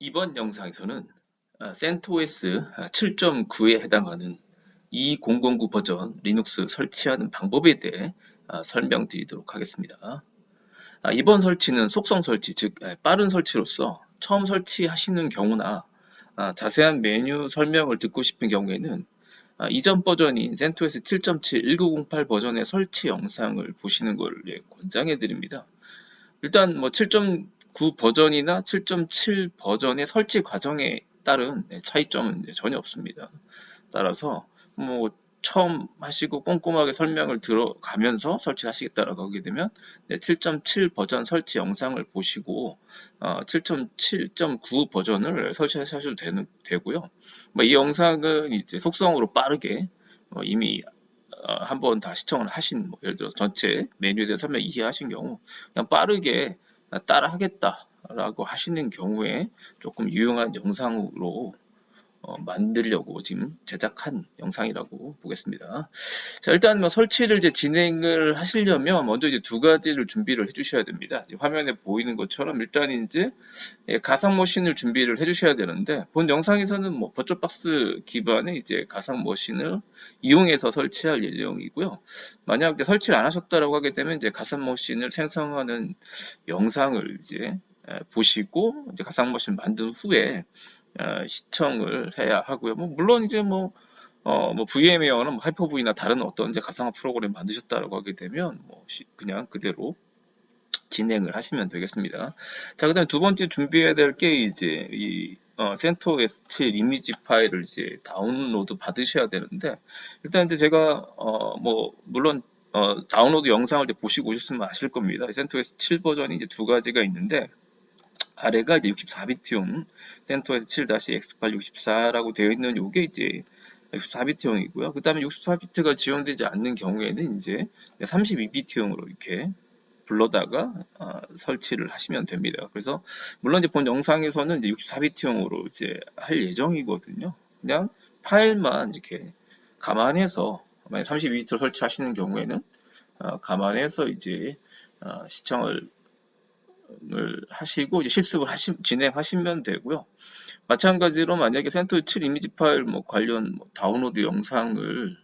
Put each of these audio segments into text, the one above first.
이번 영상에서는 CentOS 7.9에 해당하는 2009 버전 리눅스 설치하는 방법에 대해 설명드리도록 하겠습니다. 이번 설치는 속성 설치, 즉 빠른 설치로서 처음 설치하시는 경우나 자세한 메뉴 설명을 듣고 싶은 경우에는 이전 버전인 CentOS 7.7 1908 버전의 설치 영상을 보시는 걸 권장해 드립니다. 일단 뭐 7.9 버전이나 7.7 버전의 설치 과정에 따른 차이점은 전혀 없습니다. 따라서 뭐 처음 하시고 꼼꼼하게 설명을 들어가면서 설치하시겠다라고 하게 되면 7.7 버전 설치 영상을 보시고 7.7.9 버전을 설치하셔도 되고요. 이 영상은 이제 속성으로 빠르게 이미 한번 다 시청을 하신, 예를 들어서 전체 메뉴에 대해 설명 이해하신 경우 그냥 빠르게 따라 하겠다라고 하시는 경우에 조금 유용한 영상으로 만들려고 지금 제작한 영상이라고 보겠습니다. 자, 일단 뭐 설치를 이제 진행을 하시려면 먼저 이제 두 가지를 준비를 해주셔야 됩니다. 화면에 보이는 것처럼 일단 이제 가상 머신을 준비를 해주셔야 되는데, 본 영상에서는 뭐 버추얼박스 기반의 이제 가상 머신을 이용해서 설치할 예정이고요. 만약 설치를 안 하셨다라고 하게 되면 이제 가상 머신을 생성하는 영상을 이제 보시고 이제 가상 머신 만든 후에 시청을 해야 하고요. 물론 이제 VM웨어나 하이퍼V나 다른 어떤 이제 가상화 프로그램 만드셨다라고 하게 되면 그냥 그대로 진행을 하시면 되겠습니다. 자, 그다음 두 번째 준비해야 될 게 이제 이 CentOS 7 이미지 파일을 이제 다운로드 받으셔야 되는데, 일단 이제 제가 물론 다운로드 영상을 이제 보시고 오셨으면 아실 겁니다. CentOS 7 버전이 이제 두 가지가 있는데, 아래가 이제 64비트용 CentOS 7-X8 64라고 되어 있는 요게 이제 64비트용이고요. 그 다음에 64비트가 지원되지 않는 경우에는 이제 32비트용으로 이렇게 불러다가 설치를 하시면 됩니다. 그래서 물론 이제 본 영상에서는 이제 64비트용으로 이제 할 예정이거든요. 그냥 파일만 이렇게 감안해서, 만약 32비트로 설치하시는 경우에는 감안해서 이제 시청을 하시고 이제 실습을 진행하시면 되고요. 마찬가지로 만약에 CentOS 7 이미지 파일 관련 다운로드 영상을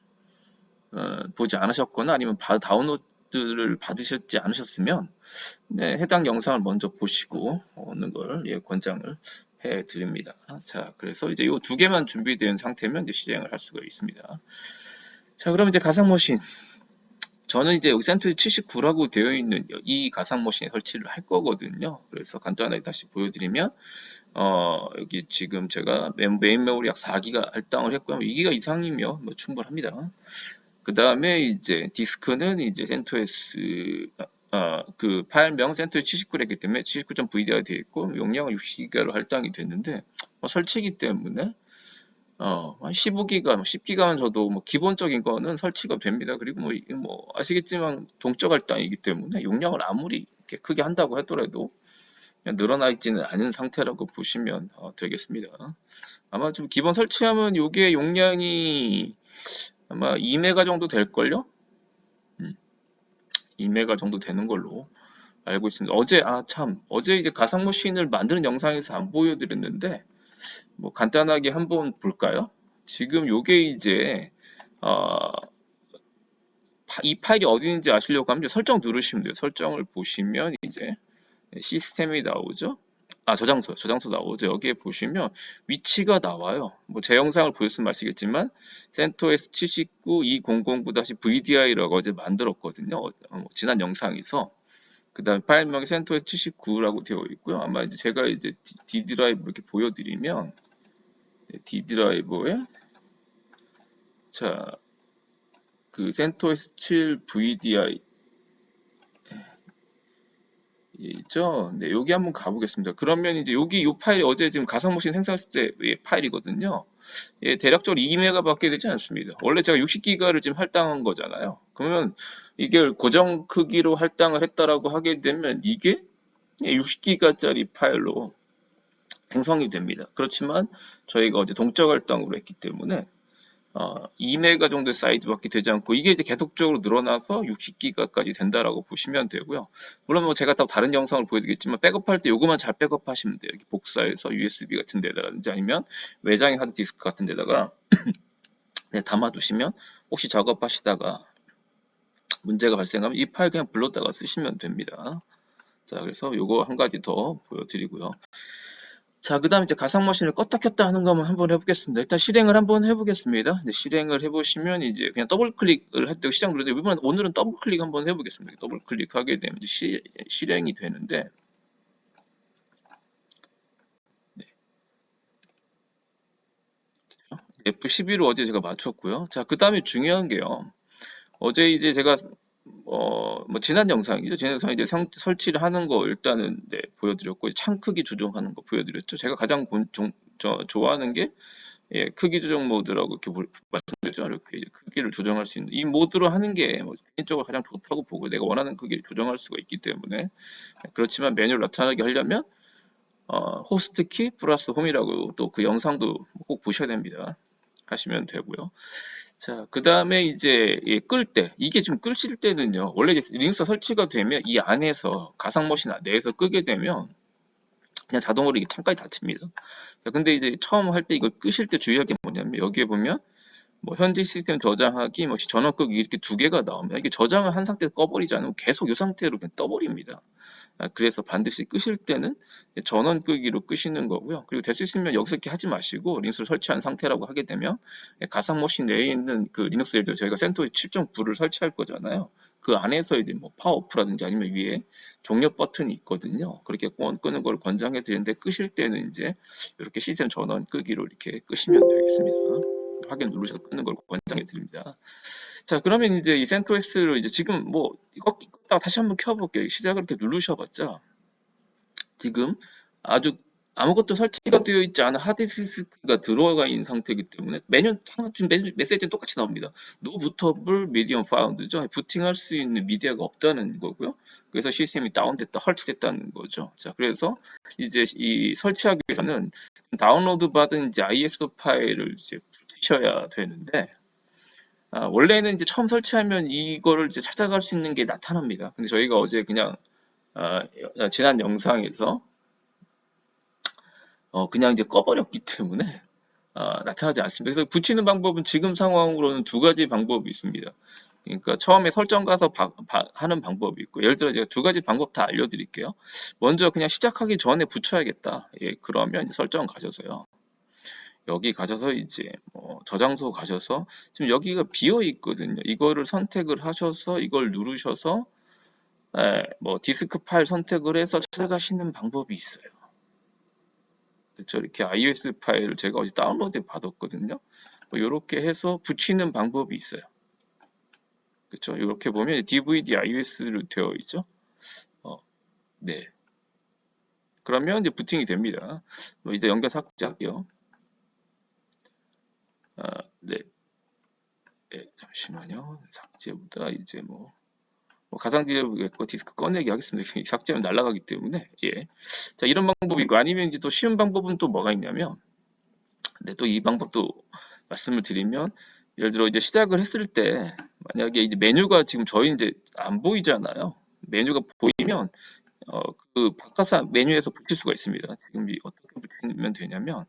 보지 않으셨거나 아니면 다운로드를 받으셨지 않으셨으면 해당 영상을 먼저 보시고 오는 걸 권장을 해 드립니다. 자, 그래서 이제 이 두 개만 준비된 상태면 이제 실행을 할 수가 있습니다. 자, 그럼 이제 가상 머신, 저는 이제 여기 CentOS 79라고 되어 있는 이 가상 머신에 설치를 할 거거든요. 그래서 간단하게 다시 보여드리면 여기 지금 제가 메인 메모리 약 4기가 할당을 했고요. 2기가 이상이면 충분합니다. 그 다음에 이제 디스크는 이제 CentOS 그 파일명 CentOS 79랬기 때문에 79.vdr 되어 있고 용량은 60기가로 할당이 됐는데 설치기 때문에 한 15기가, 10기가만 줘도 기본적인 거는 설치가 됩니다. 그리고 아시겠지만 동적 할당이기 때문에 용량을 아무리 이렇게 크게 한다고 하더라도 늘어나 있지는 않은 상태라고 보시면 되겠습니다. 아마 좀 기본 설치하면 이게 용량이 아마 2메가 정도 될걸요? 2메가 정도 되는 걸로 알고 있습니다. 어제 이제 가상 머신을 만드는 영상에서 안 보여드렸는데, 간단하게 한번 볼까요? 지금 요게 이제 이 파일이 어디 있는지 아시려고 하면 설정 누르시면 돼요. 설정을 보시면 이제 시스템이 나오죠. 저장소 나오죠. 여기에 보시면 위치가 나와요. 제 영상을 보셨으면 아시겠지만 CentOS 79 2009-VDI라고 어제 만들었거든요. 지난 영상에서. 그 다음 파일명이 CentOS 79라고 되어 있고요. 아마 이제 제가 이제 D 드라이브 이렇게 보여드리면 D 드라이버에 그 CentOS 7 VDI 있죠. 네, 여기 한번 가보겠습니다. 그러면 이제 이 파일이 어제 지금 가상머신 생성했을 때의 파일이거든요. 대략적으로 2메가밖에 되지 않습니다. 원래 제가 60기가를 지금 할당한 거잖아요. 그러면 이게 고정 크기로 할당을 했다라고 하게 되면 이게 60기가짜리 파일로 생성이 됩니다. 그렇지만 저희가 어제 동적 할당으로 했기 때문에 2메가 정도의 사이즈밖에 되지 않고 이게 이제 계속적으로 늘어나서 60기가까지 된다라고 보시면 되고요. 물론 뭐 제가 또 다른 영상을 보여드리겠지만 백업할 때 요거만 잘 백업하시면 돼요. 이렇게 복사해서 USB 같은 데다라든지 아니면 외장의 하드디스크 같은 데다가 네, 담아두시면 혹시 작업하시다가 문제가 발생하면 이 파일 그냥 불렀다가 쓰시면 됩니다. 자, 그래서 요거 한 가지 더 보여드리고요. 자, 그 다음에 이제 가상머신을 껐다 켰다 하는 것만 한번 해보겠습니다. 일단 실행을 한번 해보겠습니다. 네, 실행을 해보시면 이제 그냥 더블 클릭을 할 때 시작 누르는데 오늘은 더블 클릭 한번 해보겠습니다. 더블 클릭하게 되면 이제 실행이 되는데 네. F12로 어제 제가 맞췄고요. 자, 그 다음에 중요한 게요. 어제 이제 제가 뭐 지난 영상이죠. 지난 영상 이제 설치를 하는 거 일단은 네, 보여드렸고 창 크기 조정하는 거 보여드렸죠. 제가 가장 좋아하는 게 예, 크기 조정 모드라고 이렇게 말씀드렸죠. 이렇게 이제 크기를 조정할 수 있는 이 모드로 하는 게 뭐 개인적으로 가장 좋다고 보고 내가 원하는 크기를 조정할 수가 있기 때문에 그렇지만 메뉴를 나타나게 하려면 호스트 키 플러스 홈이라고 또 그 영상도 꼭 보셔야 됩니다. 하시면 되고요. 자, 그 다음에 이제 끌 때, 이게 지금 끄실 때는요, 원래 이제 리눅스 설치가 되면 이 안에서 가상머신 내에서 끄게 되면 그냥 자동으로 이게 창까지 닫힙니다. 근데 이제 처음 할 때 이걸 끄실 때 주의할 게 뭐냐면 여기에 보면 뭐 현재 시스템 저장하기, 뭐 전원 끄기 이렇게 두 개가 나오면 이게 저장을 한 상태에서 꺼버리지 않으면 계속 이 상태로 그냥 떠버립니다. 그래서 반드시 끄실 때는 전원 끄기로 끄시는 거고요. 그리고 될 수 있으면 여기서 이렇게 하지 마시고 리눅스를 설치한 상태라고 하게 되면 가상머신 내에 있는 그 리눅스 예를 들어 저희가 센토스 7.9를 설치할 거잖아요. 그 안에서 이제 뭐 파워오프라든지 아니면 위에 종료 버튼이 있거든요. 그렇게 끄는 걸 권장해 드리는데 끄실 때는 이제 이렇게 시스템 전원 끄기로 이렇게 끄시면 되겠습니다. 확인 누르셔서 끄는 걸 권장해 드립니다. 자, 그러면 이제 이 센토스를 이제 지금 뭐 이거 껐다가 다시 한번 켜볼게요. 시작을 이렇게 누르셔봤자 지금 아주 아무것도 설치가 되어 있지 않은 하드디스크가 들어가 있는 상태이기 때문에 메뉴 항상 지금 메시지는 똑같이 나옵니다. No bootable medium found죠. 부팅할 수 있는 미디어가 없다는 거고요. 그래서 시스템이 다운됐다, 헐트됐다는 거죠. 자, 그래서 이제 이 설치하기 위해서는 다운로드 받은 이제 ISO 파일을 이제 붙이셔야 되는데 원래는 이제 처음 설치하면 이거를 이제 찾아갈 수 있는 게 나타납니다. 근데 저희가 어제 그냥 지난 영상에서 그냥 이제 꺼버렸기 때문에 나타나지 않습니다. 그래서 붙이는 방법은 지금 상황으로는 두 가지 방법이 있습니다. 그러니까 처음에 설정 가서 하는 방법이 있고 예를 들어 제가 두 가지 방법 다 알려드릴게요. 먼저 그냥 시작하기 전에 붙여야겠다. 예, 그러면 이제 설정 가셔서요. 여기 가셔서 이제 저장소 가셔서 지금 여기가 비어 있거든요. 이거를 선택을 하셔서 이걸 누르셔서 뭐 디스크 파일 선택을 해서 찾아가시는 방법이 있어요. 그렇죠. 이렇게 iOS 파일을 제가 어제 다운로드 받았거든요. 뭐 이렇게 해서 붙이는 방법이 있어요. 그렇죠. 이렇게 보면 DVD iOS로 되어 있죠. 네. 그러면 이제 부팅이 됩니다. 이제 연결 삭제할게요. 네. 네, 잠시만요. 삭제보다 이제 뭐 가상 디레이브겠고 디스크 꺼내기 하겠습니다. 삭제하면 날아가기 때문에 예. 자, 이런 방법이 있고 아니면 이제 또 쉬운 방법은 또 뭐가 있냐면 네, 또 이 방법도 말씀을 드리면 예를 들어 이제 시작을 했을 때 만약에 이제 메뉴가 지금 저희 이제 안 보이잖아요. 메뉴가 보이면 그 바깥 메뉴에서 붙일 수가 있습니다. 지금 어떻게 붙이면 되냐면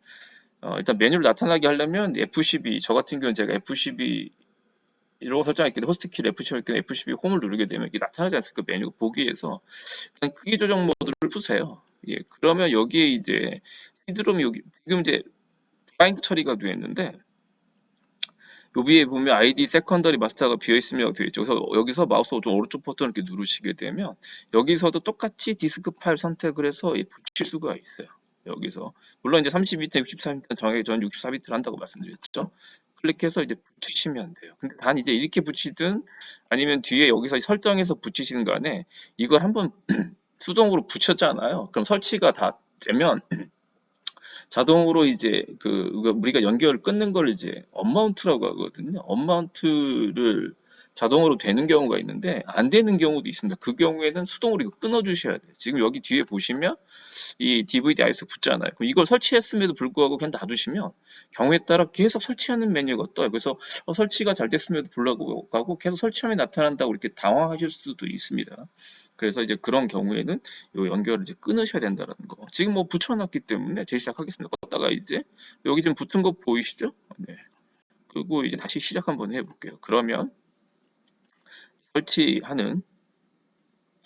일단 메뉴를 나타나게 하려면 F12 저 같은 경우는 제가 F12 이라고 설정했기 때문에 호스트키를 F12 홈을 누르게 되면 이게 나타나지 않습니까? 메뉴 보기에서 그냥 크기 조정 모드를 푸세요. 예, 그러면 여기에 이제 시드롬이 여기 지금 이제 블라인드 처리가 되어 있는데 요 위에 보면 ID 세컨더리 마스터가 비어 있으면 되어 있죠. 그래서 여기서 마우스 좀 오른쪽 버튼을 이렇게 누르시게 되면 여기서도 똑같이 디스크 파일 선택을 해서 붙일 수가 있어요. 여기서 물론 이제 32비트, 64비트 정하기 전 64비트를 한다고 말씀드렸죠. 클릭해서 이제 붙이시면 돼요. 근데 단 이제 이렇게 붙이든 아니면 뒤에 여기서 설정해서 붙이시는 간에 이걸 한번 수동으로 붙였잖아요. 그럼 설치가 다 되면 자동으로 이제 우리가 연결을 끊는 걸 이제 언마운트라고 하거든요. 언마운트를 자동으로 되는 경우가 있는데 안 되는 경우도 있습니다. 그 경우에는 수동으로 이거 끊어 주셔야 돼요. 지금 여기 뒤에 보시면 이 DVD ISO 붙잖아요. 그럼 이걸 설치했음에도 불구하고 그냥 놔두시면 경우에 따라 계속 설치하는 메뉴가 떠요. 그래서 설치가 잘 됐음에도 불구하고 계속 설치하면 나타난다고 이렇게 당황하실 수도 있습니다. 그래서 이제 그런 경우에는 이 연결을 이제 끊으셔야 된다는 거. 지금 뭐 붙여놨기 때문에 재시작하겠습니다. 껐다가 이제 여기 좀 붙은 거 보이시죠? 네. 그리고 이제 다시 시작 한번 해볼게요. 그러면 설치하는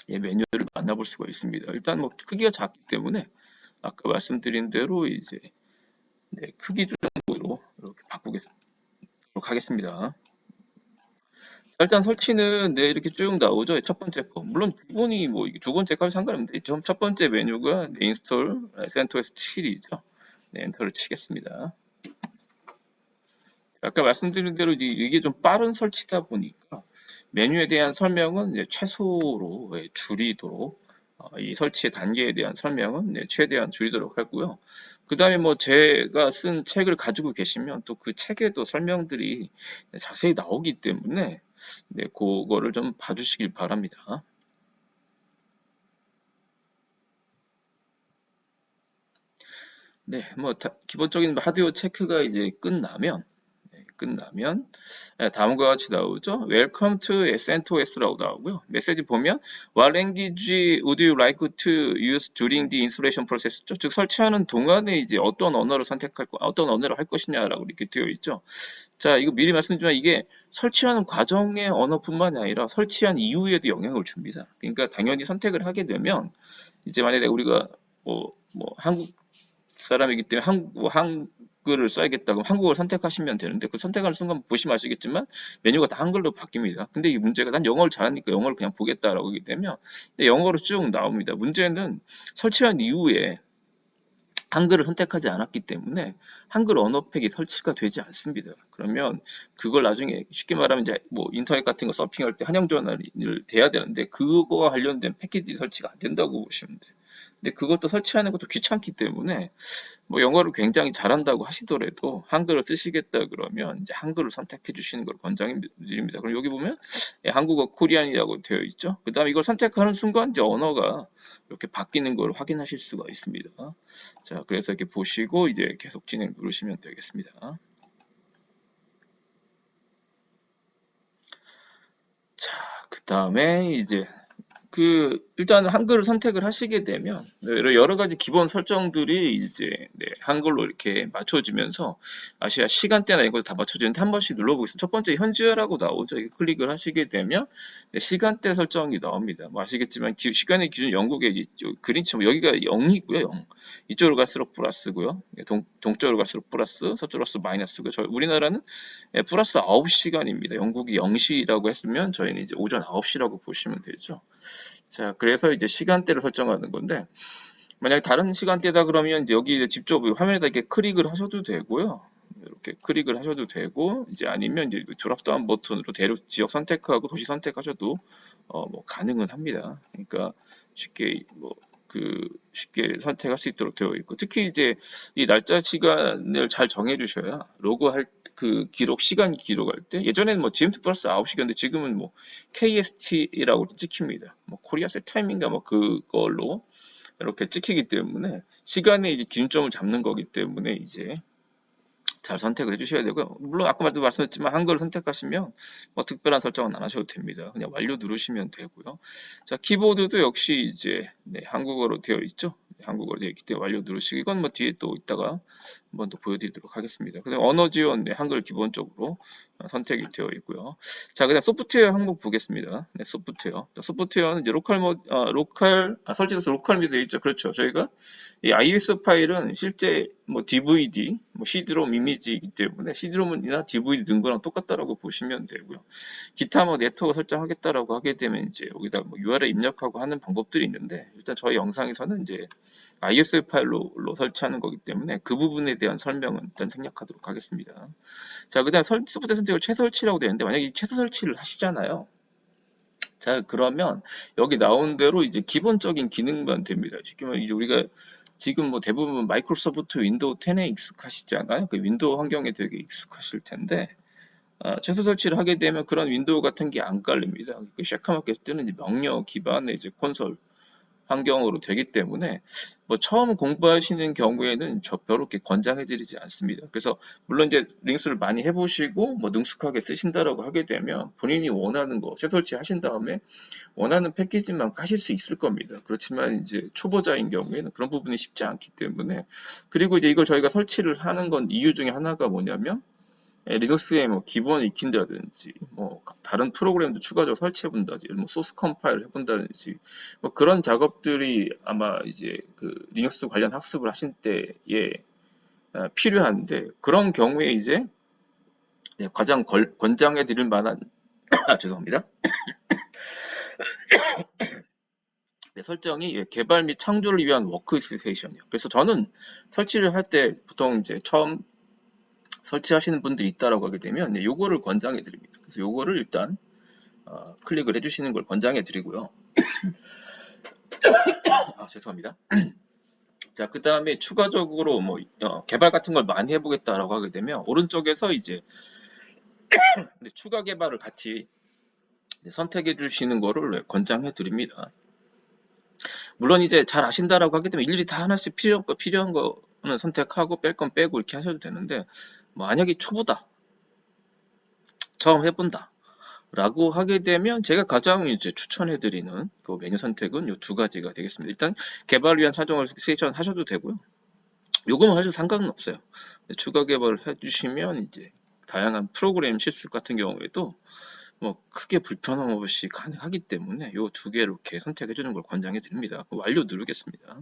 메뉴를 만나볼 수가 있습니다. 일단 뭐 크기가 작기 때문에 아까 말씀드린 대로 이제 네, 크기 정도로 이렇게 바꾸도록 하겠습니다. 일단 설치는 네, 이렇게 쭉 나오죠. 첫 번째 거. 물론 기본이 뭐 두 번째까지 상관없는데 첫 번째 메뉴가 네, 인스톨 CentOS 7이죠. 네, 엔터를 치겠습니다. 아까 말씀드린 대로 이게 좀 빠른 설치다 보니까 메뉴에 대한 설명은 이제 최소로 줄이도록 이 설치의 단계에 대한 설명은 최대한 줄이도록 하고요. 그 다음에 뭐 제가 쓴 책을 가지고 계시면 또 그 책에도 설명들이 자세히 나오기 때문에 그거를 좀 봐주시길 바랍니다. 네, 뭐 기본적인 하드웨어 체크가 이제 끝나면 다음과 같이 나오죠. Welcome to CentOS라고 나오고요. 메시지 보면 What language would you like to use during the installation process? 즉 설치하는 동안에 이제 어떤 언어를 어떤 언어를 할 것이냐라고 이렇게 되어 있죠. 자, 이거 미리 말씀드리지만 이게 설치하는 과정의 언어뿐만이 아니라 설치한 이후에도 영향을 줍니다. 그러니까 당연히 선택을 하게 되면 이제 만약에 우리가 한국 사람이기 때문에 한글을 써야겠다. 그럼 한국어를 선택하시면 되는데 그 선택하는 순간 보시면 아시겠지만 메뉴가 다 한글로 바뀝니다. 근데 이 문제가 난 영어를 잘하니까 영어를 그냥 보겠다라고 하게 되면 영어로 쭉 나옵니다. 문제는 설치한 이후에 한글을 선택하지 않았기 때문에 한글 언어팩이 설치가 되지 않습니다. 그러면 그걸 나중에 쉽게 말하면 이제 뭐 인터넷 같은 거 서핑할 때 한영 전화를 돼야 되는데 그거와 관련된 패키지 설치가 안 된다고 보시면 돼요. 근데 그것도 설치하는 것도 귀찮기 때문에 뭐 영어를 굉장히 잘한다고 하시더라도 한글을 쓰시겠다 그러면 이제 한글을 선택해 주시는 걸 권장드립니다. 그럼 여기 보면 한국어 코리안이라고 되어 있죠. 그 다음에 이걸 선택하는 순간 이제 언어가 이렇게 바뀌는 걸 확인하실 수가 있습니다. 자, 그래서 이렇게 보시고 이제 계속 진행 누르시면 되겠습니다. 자, 그 다음에 이제 일단 한글을 선택을 하시게 되면 여러 가지 기본 설정들이 이제 한글로 이렇게 맞춰지면서 아시아 시간대나 이런 걸 다 맞춰지는데 한 번씩 눌러보겠습니다. 첫 번째 현지화라고 나오죠. 클릭을 하시게 되면 시간대 설정이 나옵니다. 뭐 아시겠지만 시간의 기준 영국의 그린치 여기가 0이고요. 0. 이쪽으로 갈수록 플러스고요. 동쪽으로 갈수록 플러스, 서쪽으로 갈수록 마이너스고요. 우리나라는 플러스 9시간입니다. 영국이 0시라고 했으면 저희는 이제 오전 9시라고 보시면 되죠. 자, 그래서 이제 시간대를 설정하는 건데, 만약에 다른 시간대다 그러면 여기 이제 직접 화면에다 이렇게 클릭을 하셔도 되고요. 이렇게 클릭을 하셔도 되고, 이제 아니면 이제 드롭다운 버튼으로 대륙 지역 선택하고 도시 선택하셔도 뭐 가능은 합니다. 그러니까 쉽게 쉽게 선택할 수 있도록 되어 있고, 특히 이제 이 날짜 시간을 잘 정해 주셔야 로그할 시간 기록할 때 예전에는 뭐 GMT 플러스 9시간인데 지금은 뭐 KST라고 찍힙니다. 뭐 코리아 셋 타임인가 뭐 그걸로 이렇게 찍히기 때문에 시간의 이제 기준점을 잡는 거기 때문에 이제 잘 선택을 해주셔야 되고요. 물론 아까 말씀드렸지만 한글을 선택하시면 뭐 특별한 설정은 안 하셔도 됩니다. 그냥 완료 누르시면 되고요. 자, 키보드도 역시 이제 한국어로 되어 있죠. 한국어로 되어 있기 때문에 완료 누르시고 이건 뭐 뒤에 또 이따가 한번 또 보여드리도록 하겠습니다. 그다음 언어 지원 한글 기본적으로 선택이 되어 있고요. 자, 그다음 소프트웨어 항목 보겠습니다. 소프트웨어는 이제 설치돼서 로컬 미디어 있죠. 그렇죠. 저희가 이 iOS 파일은 실제 뭐 DVD, 뭐 CD롬 이미지이기 때문에 CD롬이나 DVD 넣은 거랑 똑같다라고 보시면 되고요. 기타 뭐 네트워크 설정하겠다라고 하게 되면 이제 여기다 뭐 URL 입력하고 하는 방법들이 있는데 일단 저희 영상에서는 이제 iOS 파일로 설치하는 거기 때문에 그 부분에 대한 설명은 일단 생략하도록 하겠습니다. 자, 그다음 소프트웨어 선택을 최설치라고 되는데 만약에 최소 설치를 하시잖아요. 자, 그러면 여기 나온 대로 이제 기본적인 기능만 됩니다. 쉽게 말해 이제 우리가 지금 뭐 대부분 마이크로소프트 윈도우 10에 익숙하시잖아요. 그 윈도우 환경에 되게 익숙하실 텐데 최소 설치를 하게 되면 그런 윈도우 같은 게 안 깔립니다. 그 샤카마켓 뜨는 이제 명령 기반의 이제 콘솔 환경으로 되기 때문에 뭐 처음 공부하시는 경우에는 저 별로게 권장해드리지 않습니다. 그래서 물론 이제 링스를 많이 해보시고 뭐 능숙하게 쓰신다라고 하게 되면 본인이 원하는 거 재설치 하신 다음에 원하는 패키지만 까실 수 있을 겁니다. 그렇지만 이제 초보자인 경우에는 그런 부분이 쉽지 않기 때문에 그리고 이제 이걸 저희가 설치를 하는 건 이유 중에 하나가 뭐냐면 리눅스에 뭐 기본 익힌다든지 뭐 다른 프로그램도 추가적으로 설치해 본다든지 뭐 소스 컴파일을 해본다든지 뭐 그런 작업들이 아마 이제 그 리눅스 관련 학습을 하실 때에 필요한데 그런 경우에 이제 가장 권장해 드릴 만한 죄송합니다. 설정이 개발 및 창조를 위한 워크스테이션이요. 그래서 저는 설치를 할 때 보통 이제 처음 설치하시는 분들이 있다라고 하게 되면 요거를 권장해 드립니다. 그래서 요거를 일단 클릭을 해주시는 걸 권장해 드리고요. 죄송합니다. 자, 그 다음에 추가적으로 뭐 개발 같은 걸 많이 해보겠다라고 하게 되면 오른쪽에서 이제 추가 개발을 같이 선택해 주시는 거를 권장해 드립니다. 물론 이제 잘 아신다라고 하게 되면 일일이 다 하나씩 필요한 거는 선택하고 뺄 건 빼고 이렇게 하셔도 되는데 만약에 초보다 처음 해본다 라고 하게 되면 제가 가장 이제 추천해드리는 그 메뉴 선택은 이 두 가지가 되겠습니다. 일단 개발을 위한 사정을 세션 하셔도 되고요. 요거만 하셔도 상관은 없어요. 추가 개발을 해주시면 이제 다양한 프로그램 실습 같은 경우에도 뭐 크게 불편함 없이 가능하기 때문에 이 두 개를 이렇게 선택해 주는 걸 권장해 드립니다. 완료 누르겠습니다.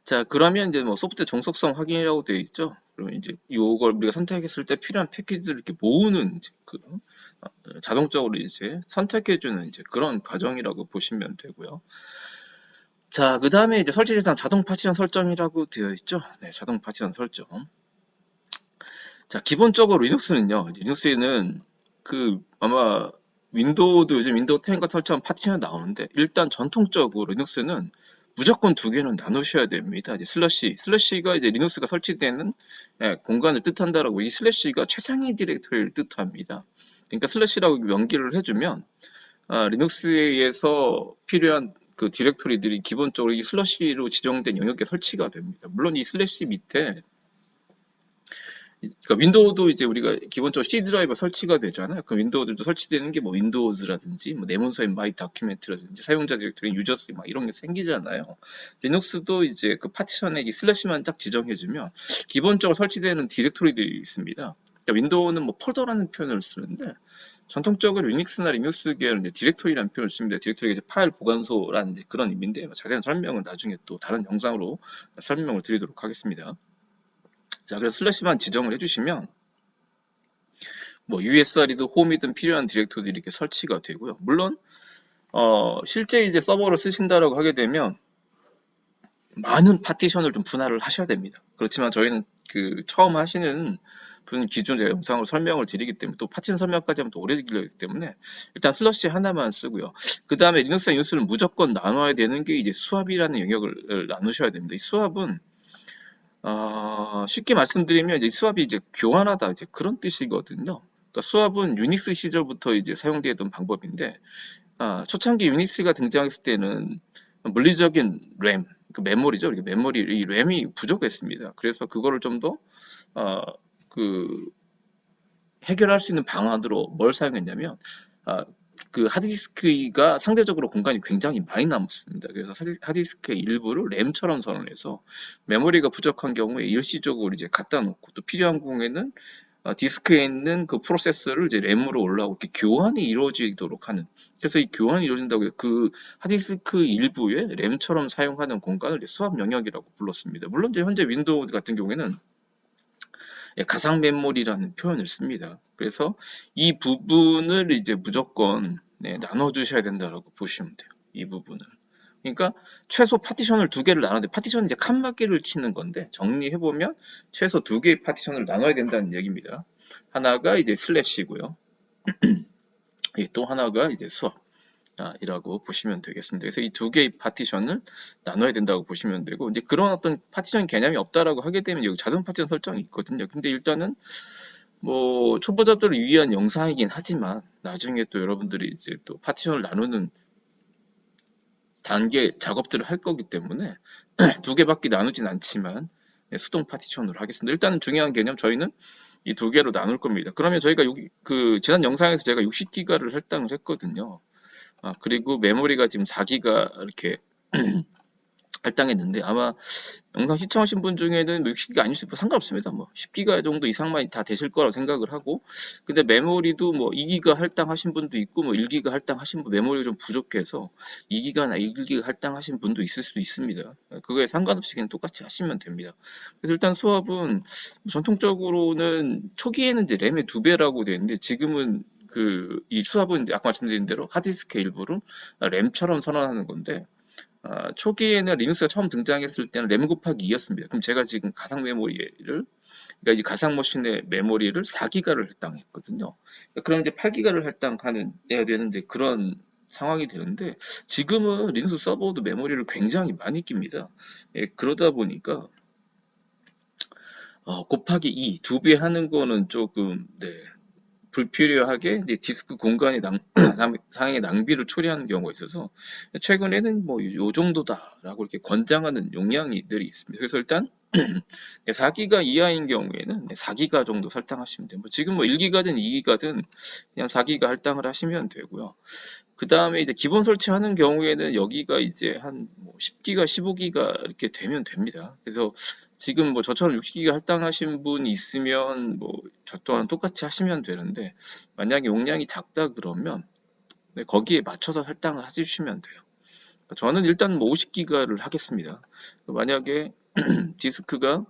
자, 그러면 이제 뭐 소프트웨어 정속성 확인이라고 되어 있죠. 그러면 이제 이걸 우리가 선택했을 때 필요한 패키지를 이렇게 모으는 자동적으로 이제 선택해주는 이제 그런 과정이라고 보시면 되고요. 자, 그 다음에 이제 설치 대상 자동 파티션 설정이라고 되어 있죠. 네, 자동 파티션 설정. 자, 기본적으로 리눅스는 아마 윈도우도 요즘 윈도우 10 같은 설정 파티션이 나오는데 일단 전통적으로 리눅스는 무조건 두 개는 나누셔야 됩니다. 이제 슬래시가 이제 리눅스가 설치되는 공간을 뜻한다라고 이 슬래시가 최상위 디렉터리를 뜻합니다. 그러니까 슬래시라고 명기를 해주면 리눅스에 의해서 필요한 그 디렉토리들이 기본적으로 이 슬래시로 지정된 영역에 설치가 됩니다. 물론 이 슬래시 밑에 그러니까 윈도우도 이제 우리가 기본적으로 C 드라이버 설치가 되잖아요. 그 윈도우들도 설치되는 게 뭐 윈도우즈라든지 뭐 내문서인 마이 다큐멘트라든지 사용자 디렉토리 유저스 막 이런 게 생기잖아요. 리눅스도 이제 그 파티션에 이 슬래시만 딱 지정해주면 기본적으로 설치되는 디렉토리들이 있습니다. 그러니까 윈도우는 뭐 폴더라는 표현을 쓰는데 전통적으로 유닉스나 리눅스 계열은 디렉토리라는 표현을 씁니다. 디렉토리가 이제 파일 보관소라는 이제 그런 의미인데 자세한 설명은 나중에 또 다른 영상으로 설명을 드리도록 하겠습니다. 자, 그래서 슬래시만 지정을 해주시면 뭐 USR이든 홈이든 필요한 디렉토리들이 이렇게 설치가 되고요. 물론 실제 이제 서버를 쓰신다라고 하게 되면 많은 파티션을 좀 분할을 하셔야 됩니다. 그렇지만 저희는 그 처음 하시는 분 기준 제가 영상으로 설명을 드리기 때문에 또 파티션 설명까지 하면 또 오래 걸리기 때문에 일단 슬러시 하나만 쓰고요. 그 다음에 리눅스와 유닉스를 무조건 나눠야 되는 게 이제 수압이라는 영역을 나누셔야 됩니다. 이 수압은 쉽게 말씀드리면 이제 수압이 이제 교환하다 이제 그런 뜻이거든요. 그러니까 수압은 유닉스 시절부터 이제 사용되었던 방법인데 초창기 유닉스가 등장했을 때는 물리적인 램, 그 메모리죠. 이 램이 부족했습니다. 그래서 그거를 좀 더 해결할 수 있는 방안으로 뭘 사용했냐면 그 하드디스크가 상대적으로 공간이 굉장히 많이 남았습니다. 그래서 하드디스크의 일부를 램처럼 선언해서 메모리가 부족한 경우에 일시적으로 이제 갖다 놓고 또 필요한 경우에는 디스크에 있는 그 프로세서를 이제 램으로 올라오고 이렇게 교환이 이루어지도록 하는. 그래서 이 교환이 이루어진다고 그 하드디스크 일부에 램처럼 사용하는 공간을 이제 수압 영역이라고 불렀습니다. 물론 이제 현재 윈도우 같은 경우에는 가상 메모리라는 표현을 씁니다. 그래서 이 부분을 이제 무조건 나눠 주셔야 된다라고 보시면 돼요. 이 부분을. 그러니까 최소 파티션을 두 개를 나눠야 돼. 파티션은 이제 칸막이를 치는 건데 정리해 보면 최소 두 개의 파티션을 나눠야 된다는 얘기입니다. 하나가 이제 슬래시고요. 또 하나가 이제 수압. 이라고 보시면 되겠습니다. 그래서 이 두 개의 파티션을 나눠야 된다고 보시면 되고 이제 그런 어떤 파티션 개념이 없다라고 하게 되면 여기 자동 파티션 설정이 있거든요. 근데 일단은 뭐 초보자들을 위한 영상이긴 하지만 나중에 또 여러분들이 이제 또 파티션을 나누는 단계 작업들을 할 거기 때문에 두 개밖에 나누진 않지만 네, 수동 파티션으로 하겠습니다. 일단은 중요한 개념 저희는 이 두 개로 나눌 겁니다. 그러면 저희가 여기 그 지난 영상에서 제가 60기가를 할당을 했거든요. 그리고 메모리가 지금 4기가 이렇게 할당했는데 아마 영상 시청하신 분 중에는 60기가 아닐 수 있고 상관없습니다. 뭐 10기가 정도 이상만 다 되실 거라고 생각을 하고 근데 메모리도 뭐 2기가 할당하신 분도 있고 뭐 1기가 할당하신 분 메모리가 좀 부족해서 2기가나 1기가 할당하신 분도 있을 수도 있습니다. 그거에 상관없이 그냥 똑같이 하시면 됩니다. 그래서 일단 수압은 전통적으로는 초기에는 이제 램의 2배라고 되어 있는데 지금은 이 수압은 이제 아까 말씀드린 대로 하드디스크 일부를 램처럼 선언하는 건데 초기에는 리눅스가 처음 등장했을 때는 램 곱하기 2였습니다. 그럼 제가 지금 가상 메모리를, 그러니까 이제 가상 머신의 메모리를 4기가를 할당했거든요. 그럼 이제 8기가를 할당하는, 해야 되는데 그런 상황이 되는데 지금은 리눅스 서버도 메모리를 굉장히 많이 낍니다. 예, 그러다 보니까 곱하기 2, 2배 하는 거는 조금, 네, 불필요하게 이제 디스크 공간의 상의 낭비를 초래하는 경우가 있어서 최근에는 뭐 요 정도다라고 이렇게 권장하는 용량들이 있습니다. 그래서 일단 4기가 이하인 경우에는 4기가 정도 설정하시면 돼요. 뭐 지금 뭐 1기가든 2기가든 그냥 4기가 할당을 하시면 되고요. 그 다음에 이제 기본 설치하는 경우에는 여기가 이제 한뭐 10기가, 15기가 이렇게 되면 됩니다. 그래서 지금 뭐 저처럼 60기가 할당하신 분이 있으면 뭐 저 또한 똑같이 하시면 되는데 만약에 용량이 작다 그러면 네, 거기에 맞춰서 할당을 해주시면 돼요. 저는 일단 뭐 50기가를 하겠습니다. 만약에 디스크가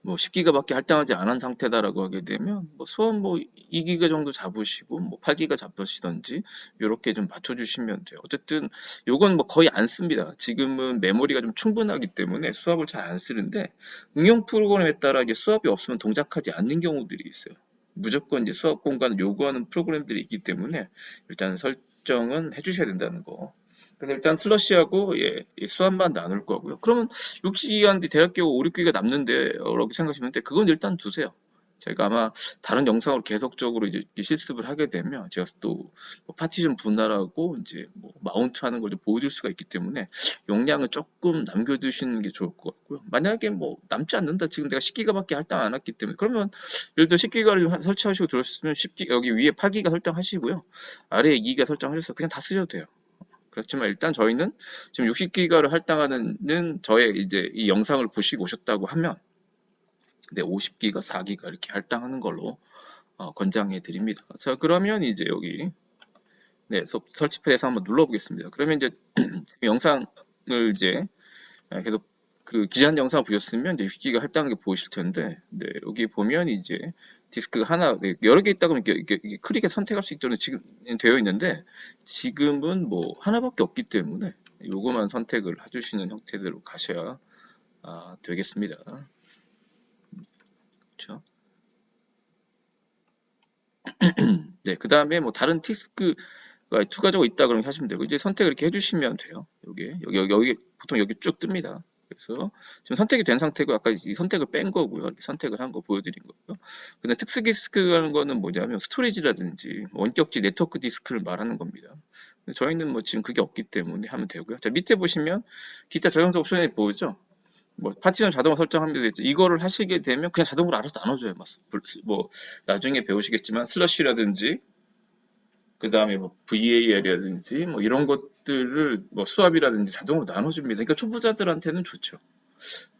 뭐 10기가밖에 할당하지 않은 상태다라고 하게 되면 뭐 소원 뭐 2기가 정도 잡으시고 뭐 8기가 잡으시던지 이렇게 좀 맞춰주시면 돼요. 어쨌든 요건 뭐 거의 안 씁니다. 지금은 메모리가 좀 충분하기 때문에 수압을 잘 안 쓰는데 응용 프로그램에 따라 이게 수압이 없으면 동작하지 않는 경우들이 있어요. 무조건 이제 수압 공간을 요구하는 프로그램들이 있기 때문에 일단 설정은 해주셔야 된다는 거. 그래서 일단 슬러시하고 예, 이 수압만 나눌 거고요. 그러면 6기가인데 대략 5, 6기가 남는데 라고 생각하시면 돼. 그건 일단 두세요. 제가 아마 다른 영상으로 계속적으로 이제 실습을 하게 되면 제가 또뭐 파티션 분할하고 이제 뭐 마운트 하는 걸 좀 보여줄 수가 있기 때문에 용량을 조금 남겨두시는 게 좋을 것 같고요. 만약에 뭐 남지 않는다. 지금 내가 10기가밖에 할당 안 했기 때문에 그러면 예를 들어 10기가를 설치하시고 들었으면 10기가 여기 위에 8기가 설정하시고요. 아래에 2기가 설정하셔서 그냥 다 쓰셔도 돼요. 그렇지만 일단 저희는 지금 60기가를 할당하는 저의 이제 이 영상을 보시고 오셨다고 하면 네, 50기가, 4기가 이렇게 할당하는 걸로 권장해 드립니다. 자, 그러면 이제 여기 네, 설치패드에서 한번 눌러보겠습니다. 그러면 이제 영상을 이제 계속 그 기존 영상을 보셨으면 이제 60기가 할당한 게 보이실 텐데 네, 여기 보면 이제 디스크가 하나, 네, 여러 개 있다고 하면 이게 크리게 선택할 수 있도록 지금 되어 있는데 지금은 뭐 하나밖에 없기 때문에 요거만 선택을 해주시는 형태대로 가셔야 되겠습니다. 그렇죠? 네, 그 다음에 뭐 다른 디스크가 추가적으로 있다 그러면 하시면 되고 이제 선택을 이렇게 해주시면 돼요. 여기 보통 여기 쭉 뜹니다. 그래서 지금 선택이 된 상태고 아까 이 선택을 뺀 거고요. 이렇게 선택을 한 거 보여드린 거고요. 근데 특수 디스크라는 거는 뭐냐면 스토리지라든지 원격지 네트워크 디스크를 말하는 겁니다. 근데 저희는 뭐 지금 그게 없기 때문에 하면 되고요. 자, 밑에 보시면 기타 저장소 옵션이 보이죠? 뭐 파티션 자동화 설정하면 되죠. 이거를 하시게 되면 그냥 자동으로 알아서 나눠줘요. 뭐 나중에 배우시겠지만 슬러시라든지 그 다음에 뭐 VAL이라든지 뭐 이런 것들을 뭐 수압이라든지 자동으로 나눠줍니다. 그러니까 초보자들한테는 좋죠.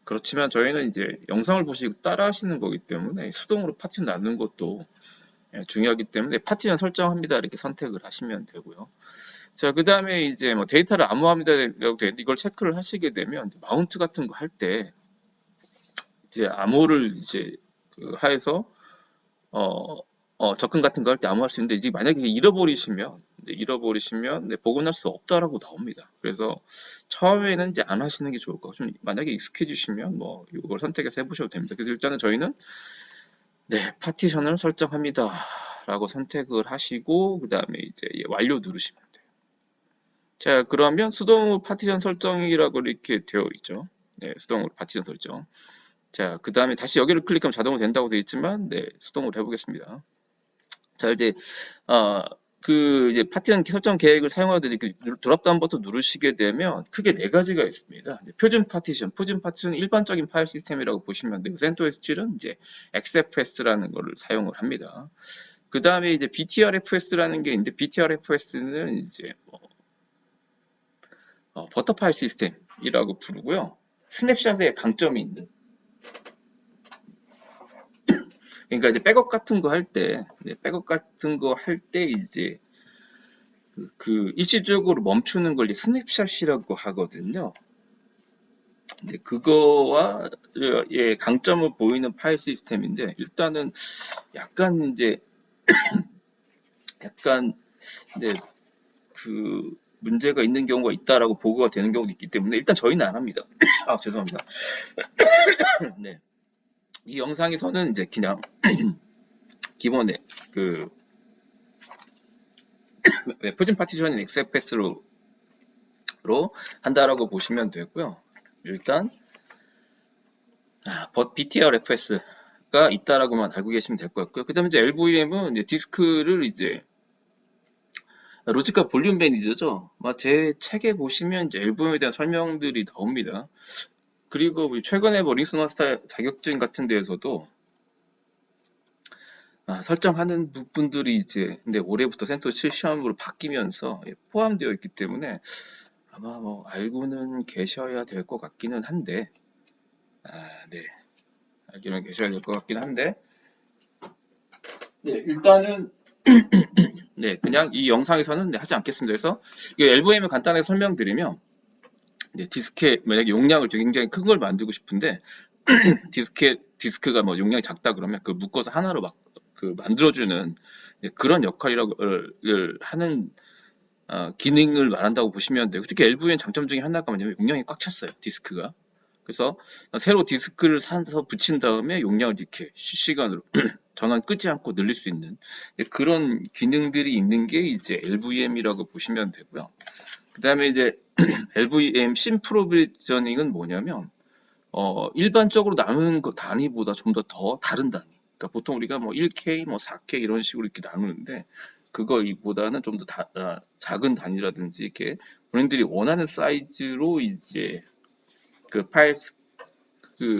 그렇지만 저희는 이제 영상을 보시고 따라 하시는 거기 때문에 수동으로 파티션 나누는 것도 중요하기 때문에 파티션 설정합니다. 이렇게 선택을 하시면 되고요. 자, 그 다음에 이제 뭐 데이터를 암호화합니다라고 되는데 이걸 체크를 하시게 되면 마운트 같은 거 할 때 이제 암호를 이제 하에서 어, 접근 같은 거 할 때 암호할 수 있는데 이제 만약에 잃어버리시면 네, 복원할 수 없다라고 나옵니다. 그래서 처음에는 이제 안 하시는 게 좋을 것 같아요. 좀 만약에 익숙해지시면 뭐 이걸 선택해서 해보셔도 됩니다. 그래서 일단은 저희는 네, 파티션을 설정합니다. 라고 선택을 하시고 그 다음에 이제 완료 누르시면 돼요. 자, 그러면 수동으로 파티션 설정이라고 이렇게 되어 있죠. 네, 수동으로 파티션 설정. 자, 그 다음에 다시 여기를 클릭하면 자동으로 된다고 되어 있지만, 네, 수동으로 해보겠습니다. 자, 이제, 어, 이제 파티션 설정 계획을 사용하듯이 드롭다운 버튼 누르시게 되면 크게 네 가지가 있습니다. 표준 파티션은 일반적인 파일 시스템이라고 보시면 되고, CentOS 7은 이제 XFS라는 거를 사용을 합니다. 그 다음에 이제 BTRFS라는 게 있는데, BTRFS는 이제 버터 파일 시스템이라고 부르고요. 스냅샷의 강점이 있는. 그러니까 이제 백업 같은 거 할 때, 이제 일시적으로 멈추는 걸 스냅샷이라고 하거든요. 근데 그거와 예, 강점을 보이는 파일 시스템인데 일단은 약간 이제 약간 네, 그 문제가 있는 경우가 있다라고 보고가 되는 경우도 있기 때문에 일단 저희는 안 합니다. 아 죄송합니다. 네, 이 영상에서는 이제 그냥 기본에 표준 파티션인 XFS로 한다라고 보시면 되고요. 일단 BTRFS가 있다라고만 알고 계시면 될 것 같고요. 그 다음에 이제 LVM은 이제 디스크를 이제 로지컬 볼륨 매니저죠. 제 책에 보시면 이제 LVM에 대한 설명들이 나옵니다. 그리고 최근에 리눅스 마스터 자격증 같은 데에서도 설정하는 부분들이 이제 근데 올해부터 센토스 7 시험으로 바뀌면서 포함되어 있기 때문에 아마 알고는 계셔야 될 것 같기는 한데 네. 알기는 계셔야 될 것 같긴 한데 네, 일단은 네, 그냥 이 영상에서는 하지 않겠습니다. 그래서 이 LVM을 간단하게 설명드리면 디스크에 만약에 용량을 굉장히 큰 걸 만들고 싶은데 디스크가 용량이 작다 그러면 그 묶어서 하나로 만들어주는 그런 역할이라고 하는 기능을 말한다고 보시면 돼요. 특히 LVM 장점 중에 하나가 뭐냐면 용량이 꽉 찼어요. 디스크가. 그래서 새로 디스크를 사서 붙인 다음에 용량을 이렇게 실시간으로 전원 끄지 않고 늘릴 수 있는 그런 기능들이 있는 게 이제 LVM이라고 보시면 되고요. 그 다음에 이제 LVM 심프로비저닝은 뭐냐면 일반적으로 나누는 단위보다 좀 더 다른 단위. 그러니까 보통 우리가 1K, 4K 이런 식으로 이렇게 나누는데 그거보다는 좀 더 작은 단위라든지 이렇게 본인들이 원하는 사이즈로 이제 파일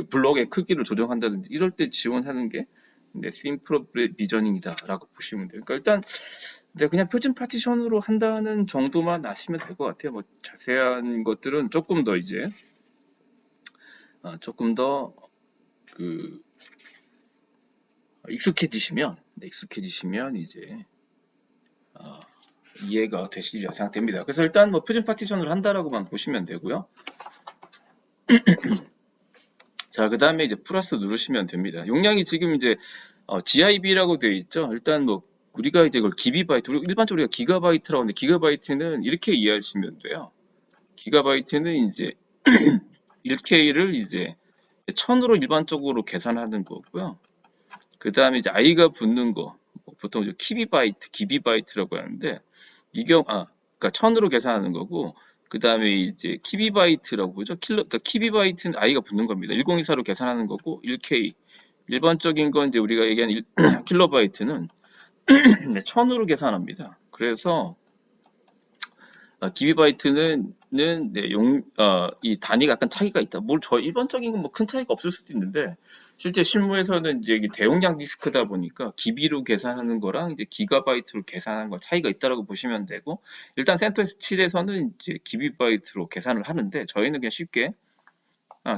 블록의 크기를 조정한다든지 이럴 때 지원하는 게 심프로비저닝이다라고 보시면 돼요. 그러니까 일단 그냥 표준 파티션으로 한다는 정도만 아시면 될 것 같아요. 자세한 것들은 조금 더 이제 조금 더 익숙해지시면 이제 이해가 되시리라 생각됩니다. 그래서 일단 표준 파티션으로 한다라고만 보시면 되고요. 자, 그 다음에 이제 플러스 누르시면 됩니다. 용량이 지금 이제 GIB라고 되어 있죠. 일단 우리가 이제 그걸 기비바이트, 일반적으로 우리가 기가바이트라고 하는데 기가바이트는 이렇게 이해하시면 돼요. 기가바이트는 이제 1K를 이제 1000으로 일반적으로 계산하는 거고요. 그 다음에 이제 I가 붙는 거, 보통 이제 기비바이트라고 하는데 그러니까 1000으로 계산하는 거고, 그 다음에 이제 키비바이트라고 보죠. 그러니까 키비바이트는 I가 붙는 겁니다. 1024로 계산하는 거고, 1K 일반적인 건 이제 우리가 얘기하는 킬로바이트는 1000으로 계산합니다. 그래서 기비바이트는 이 단위가 약간 차이가 있다. 일반적인 건 큰 차이가 없을 수도 있는데 실제 실무에서는 이제 대용량 디스크다 보니까 기비로 계산하는 거랑 이제 기가바이트로 계산하는 거 차이가 있다라고 보시면 되고 일단 센토스 7에서는 이제 기비바이트로 계산을 하는데 저희는 그냥 쉽게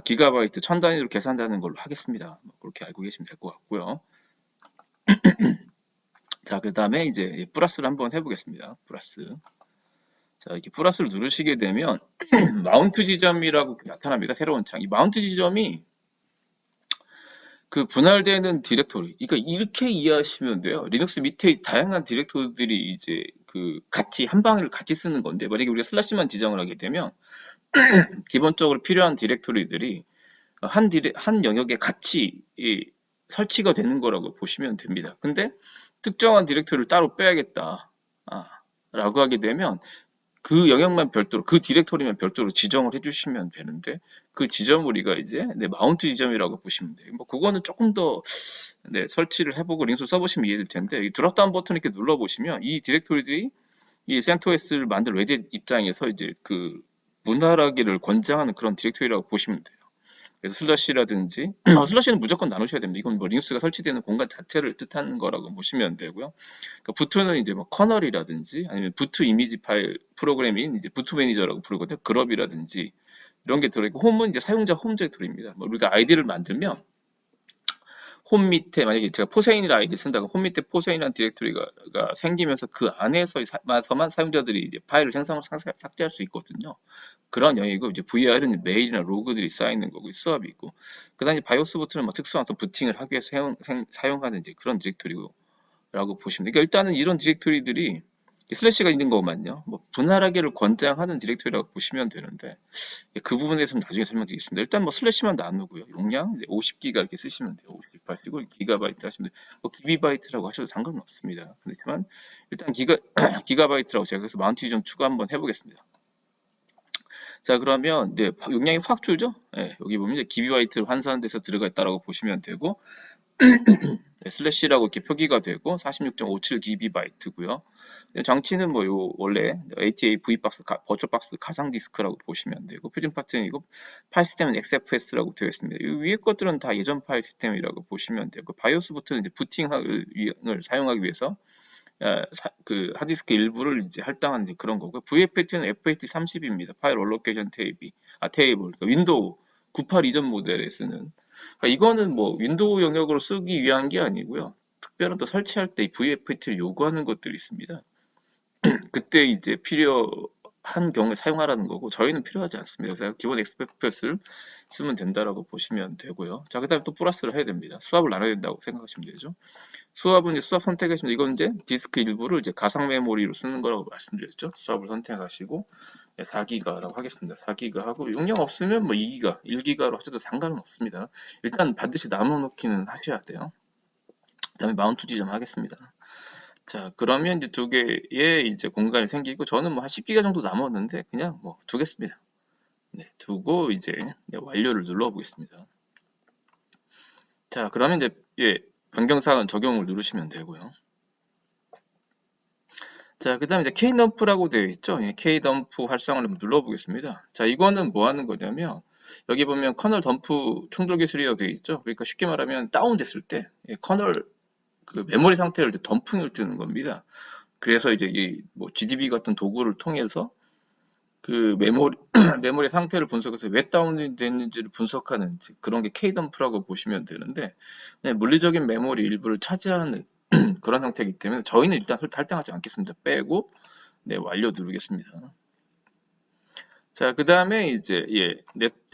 기가바이트 1000 단위로 계산하는 걸로 하겠습니다. 그렇게 알고 계시면 될 것 같고요. 자, 그 다음에 이제 플러스를 한번 해보겠습니다. 플러스. 자, 이렇게 플러스를 누르시게 되면 마운트 지점이라고 나타납니다. 새로운 창. 이 마운트 지점이 분할되는 디렉토리. 그러니까 이렇게 이해하시면 돼요. 리눅스 밑에 다양한 디렉토리들이 이제 같이 한 방을 같이 쓰는 건데 만약에 우리가 슬래시만 지정을 하게 되면 기본적으로 필요한 디렉토리들이 한 영역에 같이 설치가 되는 거라고 보시면 됩니다. 근데 특정한 디렉토리를 따로 빼야겠다. 라고 하게 되면 그 영역만 별도로 그 디렉토리만 별도로 지정을 해주시면 되는데 그 지점 우리가 이제 네, 마운트 지점이라고 보시면 돼요. 뭐 그거는 조금 더 네, 설치를 해보고 링스 써보시면 이해될 텐데 이 드랍다운 버튼 이렇게 눌러보시면 이 디렉토리들이 이 CentOS를 만들 외제 입장에서 이제 그 문활하기를 권장하는 그런 디렉토리라고 보시면 돼요. 그래서 슬러시라든지 슬러시는 무조건 나누셔야 됩니다. 이건 뭐 리눅스가 설치되는 공간 자체를 뜻하는 거라고 보시면 되고요. 그러니까 부트는 이제 뭐 커널이라든지 아니면 부트 이미지 파일 프로그래밍 이제 부트 매니저라고 부르거든요. 그럽이라든지 이런 게 들어있고 홈은 이제 사용자 홈 디렉토리입니다. 뭐 우리가 아이디를 만들면 홈 밑에 만약에 제가 포세인이라 아이디 쓴다고 홈 밑에 포세인이라는 디렉토리가 생기면서 그 안에서만 사용자들이 이제 파일을 삭제할 수 있거든요. 그런 영역이고 이제 VR은 메일이나 로그들이 쌓이는 거고 수압이 있고 그다음에 바이오스 부트는 뭐 특수한 어떤 부팅을 하기 위해서 사용하는 이제 그런 디렉토리라고 보시면 돼요. 그러니까 일단은 이런 디렉토리들이 슬래시가 있는 것만요. 뭐 분할하기를 권장하는 디렉토리라고 보시면 되는데 그 부분에 대해서는 나중에 설명드리겠습니다. 일단 뭐 슬래시만 나누고요. 용량 50기가 이렇게 쓰시면 돼요. 50 하시고 기가바이트 하시면 돼요. 뭐 기비바이트라고 하셔도 상관은 없습니다. 그렇지만 일단 기가바이트라고 제가 그래서 마운트 좀 추가 한번 해보겠습니다. 자 그러면 네, 용량이 확 줄죠? 네, 여기 보면 이제 기비바이트 환산돼서 들어가 있다라고 보시면 되고 네, 슬래시라고 이렇게 표기가 되고 46.57GB고요. 장치는 뭐 요 원래 ATA V박스 버추얼박스 가상 디스크라고 보시면 되고 표준 파트는 이거 파일 시스템은 XFS라고 되어 있습니다. 이 위에 것들은 다 예전 파일 시스템이라고 보시면 되고 바이오스부터는 이제 부팅을 사용하기 위해서 그 하드디스크 일부를 이제 할당하는 이제 그런 거고 VFAT는 FAT30입니다. 파일 얼로케이션 테이블 그러니까 윈도우 98 이전 모델에 쓰는 그러니까 이거는 뭐 윈도우 영역으로 쓰기 위한 게 아니고요. 특별한 또 설치할 때 VFAT를 요구하는 것들이 있습니다. 그때 이제 필요한 경우에 사용하라는 거고 저희는 필요하지 않습니다. 그래서 기본 XFS를 쓰면 된다라고 보시면 되고요. 자, 그다음에 또 플러스를 해야 됩니다. 수압을 나눠야 된다고 생각하시면 되죠. 수압은 이제 수압 선택하시면 이건 이제 디스크 일부를 이제 가상 메모리로 쓰는 거라고 말씀드렸죠. 수압을 선택하시고 4기가라고 하겠습니다. 4기가 하고 용량 없으면 뭐 2기가, 1기가로 하셔도 상관은 없습니다. 일단 반드시 나눠 놓기는 하셔야 돼요. 그다음에 마운트 지점 하겠습니다. 자, 그러면 이제 두 개의 이제 공간이 생기고 저는 뭐 한 10기가 정도 남았는데 그냥 뭐 두겠습니다. 네, 두고 이제 완료를 눌러 보겠습니다. 자, 그러면 이제 변경사항은 적용을 누르시면 되고요. 자, 그 다음에 이제 K덤프라고 되어 있죠. K덤프 활성화를 한번 눌러보겠습니다. 자, 이거는 뭐 하는 거냐면, 여기 보면 커널 덤프 충돌 기술이라고 되어 있죠. 그러니까 쉽게 말하면 다운됐을 때, 커널 그 메모리 상태를 이제 덤핑을 뜨는 겁니다. 그래서 이제 뭐 GDB 같은 도구를 통해서 그 메모리, 메모리 상태를 분석해서 왜 다운됐는지를 분석하는 그런 게 K덤프라고 보시면 되는데, 물리적인 메모리 일부를 차지하는 그런 상태이기 때문에 저희는 일단 할당하지 않겠습니다. 빼고 네, 완료 누르겠습니다. 자, 그 다음에 이제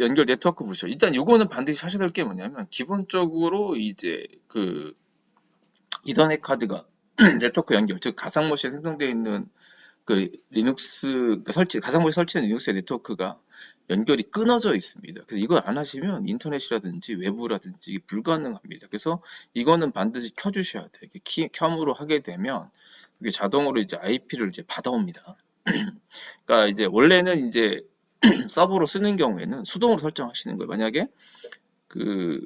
연결 네트워크 보시죠. 일단 요거는 반드시 하셔야 될 게 뭐냐면 기본적으로 이제 그 이더넷 카드가 네트워크 연결, 즉 가상머신에 생성되어 있는 그 리눅스 가상머신 설치된 리눅스의 네트워크가 연결이 끊어져 있습니다. 그래서 이걸 안 하시면 인터넷이라든지 외부라든지 불가능합니다. 그래서 이거는 반드시 켜주셔야 돼요. 이렇게 켬으로 하게 되면 이게 자동으로 이제 IP를 이제 받아옵니다. 그러니까 이제 원래는 이제 서버로 쓰는 경우에는 수동으로 설정하시는 거예요. 만약에 그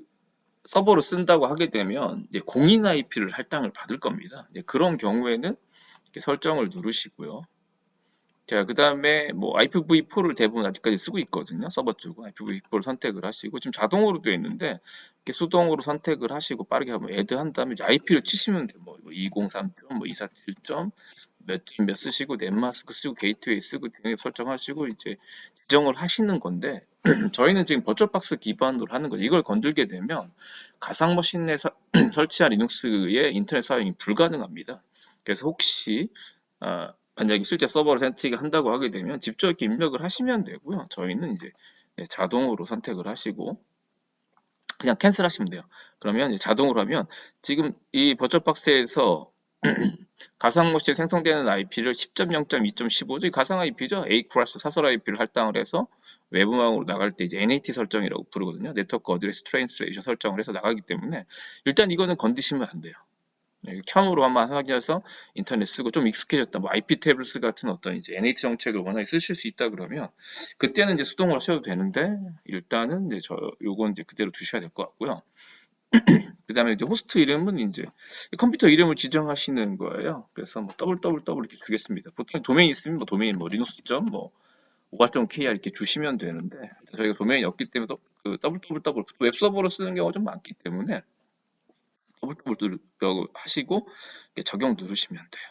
서버로 쓴다고 하게 되면 이제 공인 IP를 할당을 받을 겁니다. 그런 경우에는 이렇게 설정을 누르시고요. 자, 그 다음에 뭐 IPv4를 대부분 아직까지 쓰고 있거든요. 서버 쪽은 IPv4를 선택을 하시고 지금 자동으로 되어 있는데 이렇게 수동으로 선택을 하시고 빠르게 한번 애드 한 다음에 이제 IP를 치시면 돼요. 뭐 203점, 뭐 247점 몇 쓰시고 넷마스크 쓰고 게이트웨이 쓰고 등등 설정하시고 이제 지정을 하시는 건데 저희는 지금 버추얼박스 기반으로 하는 거죠. 이걸 건들게 되면 가상 머신에 설치한 리눅스의 인터넷 사용이 불가능합니다. 그래서 혹시 만약에 실제 서버를 선택한다고 하게 되면 직접 이렇게 입력을 하시면 되고요. 저희는 이제 자동으로 선택을 하시고 그냥 캔슬 하시면 돼요. 그러면 자동으로 하면 지금 이 버추얼박스에서 가상모시에 생성되는 IP를 10.0.2.15죠. 가상 IP죠. A 클래스 사설 IP를 할당을 해서 외부망으로 나갈 때 이제 NAT 설정이라고 부르거든요. 네트워크 어드레스 트랜스레이션 설정을 해서 나가기 때문에 일단 이거는 건드시면 안 돼요. 처음으로 한번 확인해서 인터넷 쓰고 좀 익숙해졌다. 뭐 IP 태블스 같은 어떤 이제 NAT 정책을 워낙에 쓰실 수 있다 그러면 그때는 이제 수동으로 하셔도 되는데 일단은 이제 요건 이제 그대로 두셔야 될 것 같고요. 그다음에 이제 호스트 이름은 이제 컴퓨터 이름을 지정하시는 거예요. 그래서 뭐 www 이렇게 주겠습니다. 보통 도메인 있으면 뭐 도메인 뭐 리눅스.점 뭐 오가.kr 이렇게 주시면 되는데 저희가 도메인이 없기 때문에 그 www 웹 서버로 쓰는 경우가 좀 많기 때문에 www 하시고 적용 누르시면 돼요.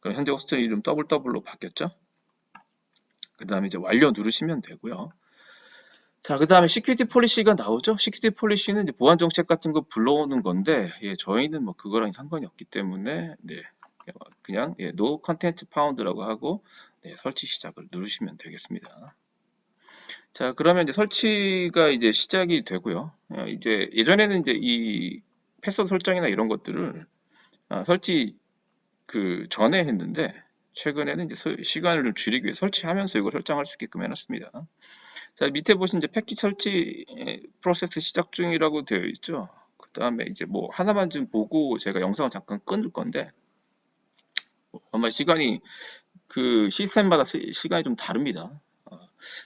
그럼 현재 호스트 이름 www로 바뀌었죠? 그 다음에 이제 완료 누르시면 되고요. 자, 그 다음에 시큐리티 폴리시가 나오죠? 시큐리티 폴리시는 이제 보안 정책 같은 거 불러오는 건데, 저희는 뭐 그거랑 상관이 없기 때문에, 그냥 no content found라고 하고, 설치 시작을 누르시면 되겠습니다. 자, 그러면 이제 설치가 이제 시작이 되고요. 이제 예전에는 이제 이 패스워드 설정이나 이런 것들을 설치 그 전에 했는데, 최근에는 이제 시간을 줄이기 위해 설치하면서 이걸 설정할 수 있게끔 해놨습니다. 자, 밑에 보시면 이제 패키지 설치 프로세스 시작 중이라고 되어 있죠. 그 다음에 이제 뭐 하나만 좀 보고 제가 영상을 잠깐 끊을 건데 아마 시간이 그 시스템마다 시간이 좀 다릅니다.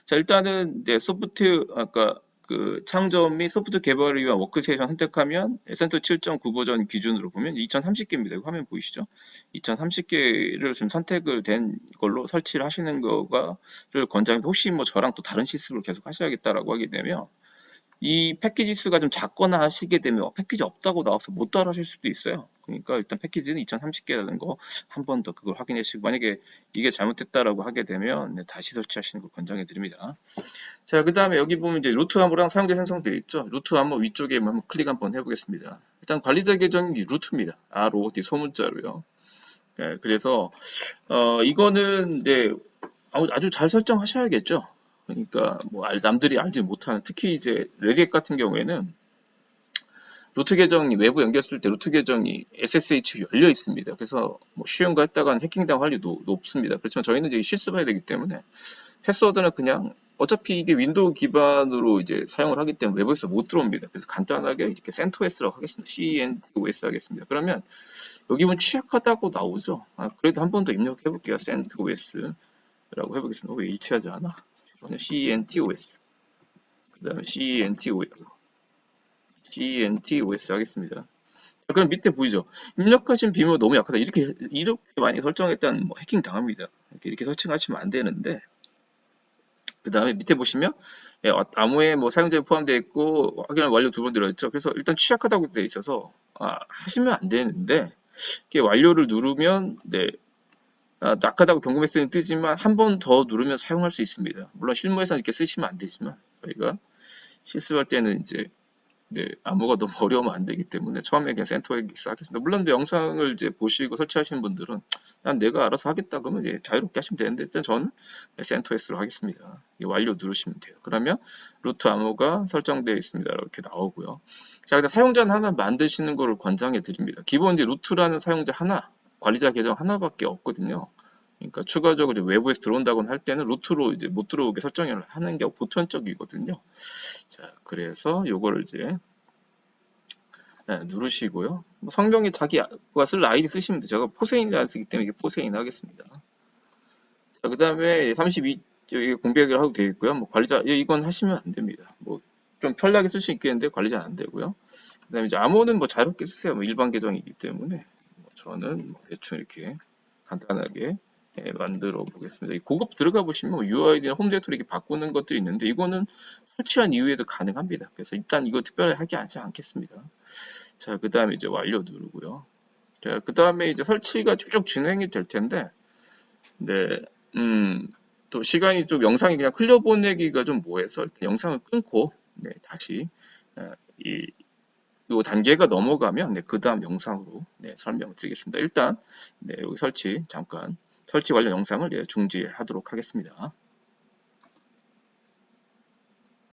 자, 일단은 이제 소프트 아까 그 창조 및 소프트 개발을 위한 워크스테이션 선택하면 센터 7.9 버전 기준으로 보면 2030개입니다. 화면 보이시죠? 2030개를 지금 선택을 된 걸로 설치를 하시는 거가를 권장합니다. 혹시 뭐 저랑 또 다른 시스템을 계속 하셔야겠다라고 하게 되면 이 패키지 수가 좀 작거나 하시게 되면 패키지 없다고 나와서 못 따라 하실 수도 있어요. 그러니까 일단 패키지는 2030개라는 거 한 번 더 그걸 확인해 주시고 만약에 이게 잘못됐다라고 하게 되면 다시 설치하시는 걸 권장해 드립니다. 자, 그 다음에 여기 보면 이제 루트 암호랑 사용자 생성되어 있죠. 루트 암호 위쪽에 한번 클릭 한번 해보겠습니다. 일단 관리자 계정이 루트입니다. ROT 소문자로요. 그래서 이거는 아주 잘 설정하셔야겠죠. 그러니까 뭐 남들이 알지 못하는 특히 이제 레딧 같은 경우에는 루트 계정이 외부 연결했을 때 루트 계정이 SSH 열려 있습니다. 그래서 뭐 쉬운 거 했다간 해킹당 확률이 높습니다. 그렇지만 저희는 이제 실습해야 되기 때문에 패스워드는 그냥 어차피 이게 윈도우 기반으로 이제 사용을 하기 때문에 외부에서 못 들어옵니다. 그래서 간단하게 이렇게 CentOS라고 하겠습니다. CentOS 하겠습니다. 그러면 여기 보면 취약하다고 나오죠. 그래도 한 번 더 입력해 볼게요. CentOS라고 해보겠습니다. 왜 일치하지 않아? CentOS. 그 다음에 CentOS 하겠습니다. 그럼 밑에 보이죠? 입력하신 비밀번호 너무 약하다. 이렇게 많이 설정했다는 뭐 해킹 당합니다. 이렇게 설정하시면 안 되는데 그 다음에 밑에 보시면 암호에 뭐 사용자에 포함되어 있고 확인을 완료 2번 들어있죠. 그래서 일단 취약하다고 되어 있어서 하시면 안 되는데 이렇게 완료를 누르면 낙하다고 경고 메시지는 뜨지만 한 번 더 누르면 사용할 수 있습니다. 물론 실무에서는 이렇게 쓰시면 안 되지만 저희가 실습할 때는 이제 암호가 너무 어려우면 안 되기 때문에 처음에 그냥 센터엑스 하겠습니다. 물론 영상을 이제 보시고 설치하시는 분들은 난 내가 알아서 하겠다 그러면 이제 자유롭게 하시면 되는데 일단 저는 센터엑스로 하겠습니다. 완료 누르시면 돼요. 그러면 루트 암호가 설정되어 있습니다. 이렇게 나오고요. 자, 그다음 사용자 하나 만드시는 거를 권장해 드립니다. 기본 이제 루트라는 사용자 하나, 관리자 계정 하나밖에 없거든요. 그러니까 추가적으로 이제 외부에서 들어온다고 할 때는 루트로 이제 못 들어오게 설정을 하는 게 보편적이거든요. 자, 그래서 요거를 이제 누르시고요. 뭐 성명에 자기가 쓸 아이디 쓰시면 돼요. 제가 포세인을 안 쓰기 때문에 이게 포세인 하겠습니다. 자, 그 다음에 32 여기 공백을 하고 되어 있고요. 뭐 관리자 이건 하시면 안 됩니다. 뭐 좀 편하게 쓸 수 있겠는데 관리자는 안 되고요. 그다음에 이제 암호는 뭐 자유롭게 쓰세요. 뭐 일반 계정이기 때문에 저는 뭐 대충 이렇게 간단하게 만들어 보겠습니다. 고급 들어가 보시면 뭐 UID나 홈 디렉토리 이렇게 바꾸는 것들이 있는데 이거는 설치한 이후에도 가능합니다. 그래서 일단 이거 특별하게 하지 않겠습니다. 자, 그 다음에 이제 완료 누르고요. 자, 그 다음에 이제 설치가 쭉쭉 진행이 될 텐데, 네, 또 시간이 좀 영상이 그냥 흘려보내기가 좀 뭐해서 영상을 끊고, 다시 이 단계가 넘어가면 그 다음 영상으로 설명을 드리겠습니다. 일단 여기 설치 잠깐 설치 관련 영상을 중지하도록 하겠습니다.